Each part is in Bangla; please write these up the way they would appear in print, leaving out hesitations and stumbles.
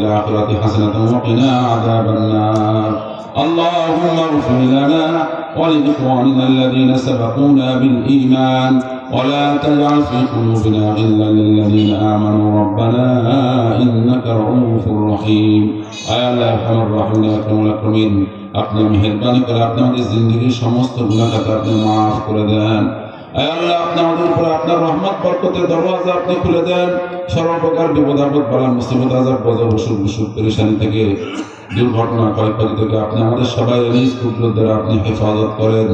الآخرة حسنة وقنا عذاب النار. اللهم اغفر لنا ولإخواننا الذين سبقونا بالإيمان ولا تجعل في قلوبنا غلا للذين آمنوا ربنا إنك رؤوف رحيم. আয় আল্লাহ আরহামার রাহিম আকরামুল আকরামিন, আপনি মেহেরবানি করে আপনি আমাদের জিন্দেগির সমস্ত গুনাহ খাতা আপনি মাফ করে দেন। আয় আল্লাহ, আপনি আমাদের উপরে আপনার রহমত বরকতের দরওয়াজা আপনি খুলে দেন। সর্বপ্রকার বিপদ আপদ বালা মুসিবত আযাব গজব অসুখ বিসুখ পেরেশানি থেকে, দুর্ঘটনা ক্ষয়ক্ষতি থেকে আপনি আমাদের সবাই নিজ কুদরত দ্বারা আপনি হেফাজত করেন।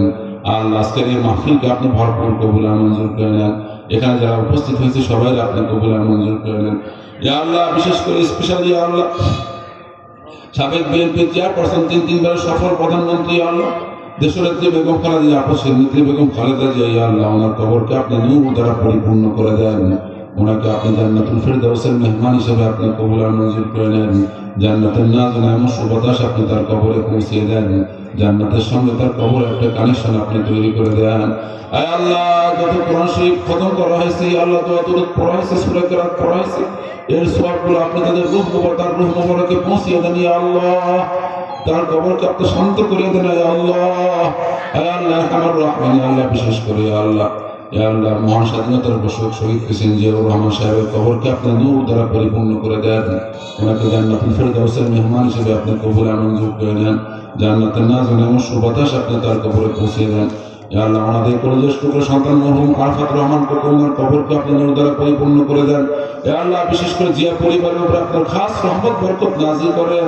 আল্লাহ, আজকের এই মাহফিলকে আপনি ভরপুর কবুল আর মঞ্জুর করে নেন। এখানে যারা উপস্থিত হয়েছে সবাই আপনি কবুল আর মঞ্জুর করে নেন। ইয়া আল্লাহ, বিশেষ করে স্পেশালি আল্লাহ সাবেক বিএনপি চেয়ারপারসন, তিনবারের সফল প্রধানমন্ত্রী আল্লাহ দেশনেত্রী বেগম খালেদা জিয়া, আপসের নেত্রী বেগম খালেদা জিয়া, ইয়া আল্লাহ ওনার কবরকে আপনি নূর দ্বারা পরিপূর্ণ করে দেন। ওনাকে আপনি জান্নাতুল ফেরদাউসের মেহমান হিসেবে আপনি কবুল আর মঞ্জুর করে নেন। জান্নাতের নাজুন এমন সুবাতাস আপনি তার কবরে পৌঁছিয়ে দেন। জান্নাতের সঙ্গে তার কবরে একটা কানেকশন আপনি তৈরি করে দেন। আয় আল্লাহ, যত কোরআন শরীফ খতম করা হয়েছে, আল্লাহ যত পড়া হয়েছে, সূরা কেরাত পড়া হয়েছে, এর সওয়াবগুলো আপনি তাদের তার রূহ মোবারকে পৌঁছিয়ে দেন। ইয়া আল্লাহ, তার কবরকে আপনি শান্ত করে দেন। ইয়া আল্লাহ, আয় আল্লাহ আমার রহমান, আল্লাহ বিশেষ করে আল্লাহ, ইয়া আল্লাহ মহান স্বাধীনতার ঘোষক শহীদ হোসেন জিয়াউর রহমান সাহেবের কবরকে আপনি নূর দ্বারা পরিপূর্ণ করে দেন। ওনাকে জান্নাতুল ফেরদাউসের মেহমান হিসেবে আপনি কবুল আর মঞ্জুর করে নেন। জান্নাতের নাজুন এমন সুবাতাস আপনি তার কবরে পৌঁছিয়ে দেন। ইয়া আল্লাহ, আমাদের কলেজের টুকরো সন্তান মরহুম আরাফাত রহমানকে ওনার কবরকে আপনি নূর দ্বারা পরিপূর্ণ করে দেন। ইয়া আল্লাহ, বিশেষ করে জিয়া পরিবারের উপরে আপনার খাস রহমত বরকত নাযিল করেন।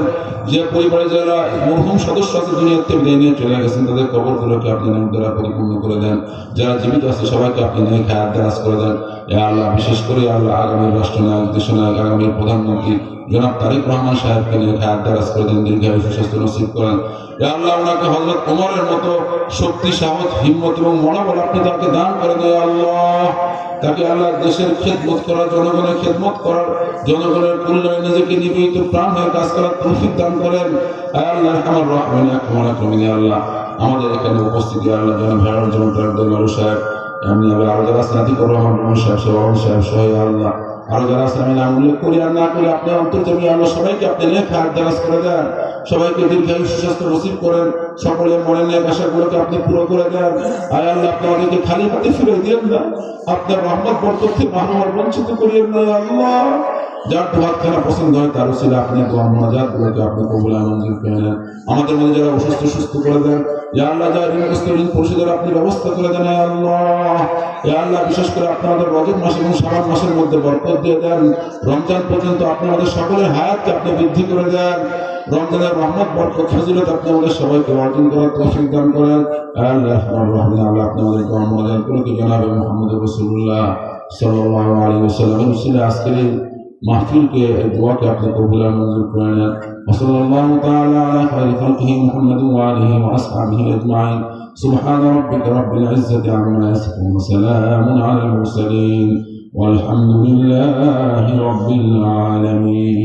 জিয়া পরিবারে যারা মরহুম সদস্য আছে দুনিয়া থেকে বিদায় নিয়ে চলে গেছেন, তাদের কবরগুলোকে আপনি নূর দ্বারা পরিপূর্ণ করে দেন। যারা জীবিত আছে সবাইকে আপনি নেক হায়াত দারাজ করে দেন। ইয়া আল্লাহ, বিশেষ করে আল্লাহ আগামী রাষ্ট্রনায়ক, দেশনায়ক, আগামী প্রধানমন্ত্রী জনাব তারেক রহমান সাহেবকে নিয়ে হায়াত দারাজ করে দেন, দীর্ঘায়ু সুস্বাস্থ্য নসিব করেন। ইয়া আল্লাহ, ওনাকে হযরত ওমরের মতো শক্তি, সাহস, হিম্মত এবং মনোবল আপনি তাকে দান করেন। ইয়া আল্লাহ, তাকে আল্লাহ দেশের খেদমত করার, জনগণের খেদমত করার, জনগণের কল্যাণে নিজেকে নিবেদিত প্রাণ হয়ে কাজ করার তৌফিক দান করেন। আল্লাহ আমার রহমান আকরামিন, আল্লাহ আমাদের এখানে উপস্থিত আল্লাহ জনাব হেরান জনাব তারেক সাহেব, এমনি আরো যারা স্নাতিক রহমান সাহেব, সোহান সাহেব সহ আল্লাহ আরো যারা আছে আমি নাম উল্লেখ করি আর না করি, আপনি অন্তর্যামী আল্লাহ সবাইকে আপনি নেক হায়াত দারাজ করে দেন। সবাইকে দীর্ঘায়ু সুস্বাস্থ্য নসিব করেন। সকলের মনের নেক আশাগুলোকে আপনি পুরো করে দেন। আয় আল্লাহ, আপনি আমাদেরকে খালি হাতে ফিরে দিয়েন না, আপনার রহমত বরকত থেকে মাহরুম আর বঞ্চিত করিয়েন না। আল্লাহ, যার দোয়াতখানা পছন্দ হয় তার উসিলা আপনি দোয়া মুনাজাতগুলোকে আপনি কবুল আর মঞ্জুর করে নেন। আমাদের মধ্যে যারা অসুস্থ সুস্থ করে দেন। ইয়া আল্লাহ, যারা ঋণগ্রস্ত ঋণ পরিশোধের আপনি ব্যবস্থা করে দেন। ইয়া আল্লাহ, ইয়া আল্লাহ, বিশেষ করে আপনি আমাদের রজব মাস এবং শাবান মাসের মধ্যে বরকত দিয়ে দেন। রমজান পর্যন্ত আপনি আমাদের সকলের হায়াতকে আপনি বৃদ্ধি করে দেন। রমজানের রহমত বরকত ফজিলত আপনি আমাদের সবাইকে অর্জন করার তৌফিক দান করেন। আল্লাহ রহমান, আল্লাহ আপনি আমাদের দোয়া মুনাজাতগুলোকে জনাবে মুহাম্মদ রাসূলুল্লাহ সাল্লাল্লাহু আলাইহি ওয়াসাল্লামের উসিলায় আজকের এই মাহফিলকে, দোয়াকে আপনি কবুল আর মঞ্জুর করে নেন। সাল্লাল্লাহু তাআলা আলা খায়রি খালকিহি মুহাম্মাদ ওয়া আলিহি ওয়া আসহাবিহি আজমাইন। সুবহান রাব্বিকা রাব্বিল ইজ্জাতি আম্মা ইয়াসিফুন ওয়া সালামুন আলাল মুরসালিন ওয়ালহামদু লিল্লাহি রাব্বিল আলামিন।